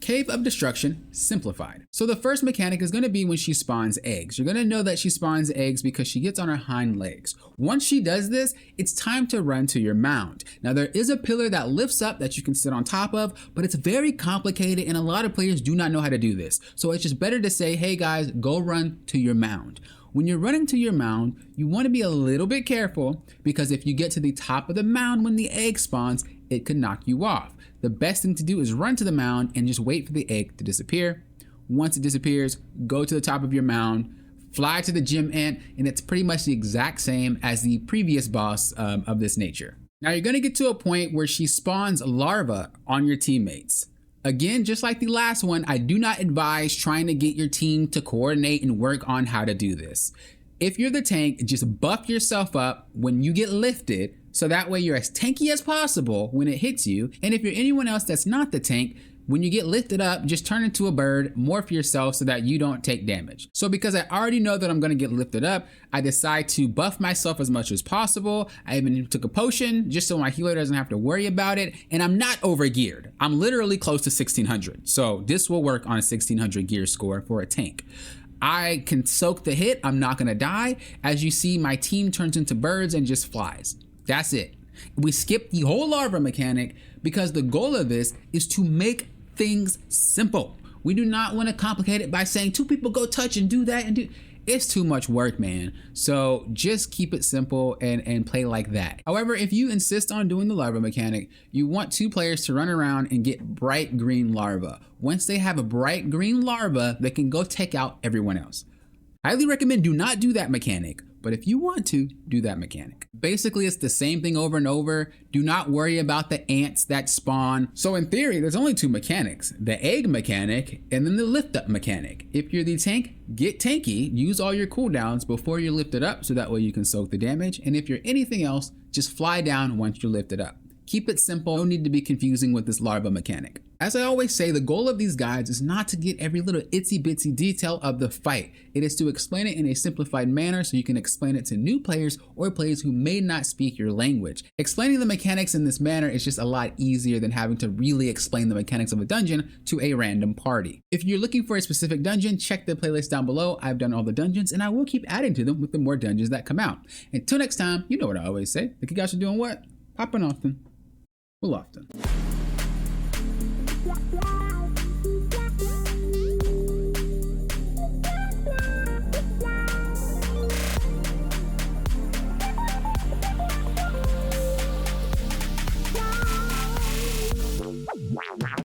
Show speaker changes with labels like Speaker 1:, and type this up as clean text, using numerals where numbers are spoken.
Speaker 1: Cave of Destruction Simplified. So the first mechanic is going to be when she spawns eggs. You're going to know that she spawns eggs because she gets on her hind legs. Once she does this, it's time to run to your mound. Now there is a pillar that lifts up that you can sit on top of, but it's very complicated and a lot of players do not know how to do this. So it's just better to say, hey guys, go run to your mound. When you're running to your mound, you want to be a little bit careful because if you get to the top of the mound when the egg spawns, it could knock you off. The best thing to do is run to the mound and just wait for the egg to disappear. Once it disappears, go to the top of your mound, fly to the gym ant, and it's pretty much the exact same as the previous boss of this nature. Now you're going to get to a point where she spawns larvae on your teammates. Again, just like the last one, I do not advise trying to get your team to coordinate and work on how to do this. If you're the tank, just buff yourself up when you get lifted, so that way you're as tanky as possible when it hits you. And if you're anyone else that's not the tank, when you get lifted up, just turn into a bird, morph yourself so that you don't take damage. So because I already know that I'm gonna get lifted up, I decide to buff myself as much as possible. I even took a potion just so my healer doesn't have to worry about it. And I'm not over geared. I'm literally close to 1600. So this will work on a 1600 gear score for a tank. I can soak the hit, I'm not gonna die. As you see, my team turns into birds and just flies. That's it. We skip the whole larva mechanic because the goal of this is to make things simple. We do not want to complicate it by saying two people go touch and do that and do. It's too much work, man. So just keep it simple and play like that. However, if you insist on doing the larva mechanic, you want two players to run around and get bright green larva. Once they have a bright green larva, they can go take out everyone else. Highly recommend do not do that mechanic, but if you want to, do that mechanic. Basically, it's the same thing over and over. Do not worry about the ants that spawn. So in theory, there's only two mechanics, the egg mechanic and then the lift up mechanic. If you're the tank, get tanky, use all your cooldowns before you're lifted up so that way you can soak the damage. And if you're anything else, just fly down once you're lifted up. Keep it simple, no need to be confusing with this larva mechanic. As I always say, the goal of these guides is not to get every little itsy bitsy detail of the fight. It is to explain it in a simplified manner so you can explain it to new players or players who may not speak your language. Explaining the mechanics in this manner is just a lot easier than having to really explain the mechanics of a dungeon to a random party. If you're looking for a specific dungeon, check the playlist down below. I've done all the dungeons and I will keep adding to them with the more dungeons that come out. Until next time, you know what I always say, the good guys are doing what? Popping often. Well, often.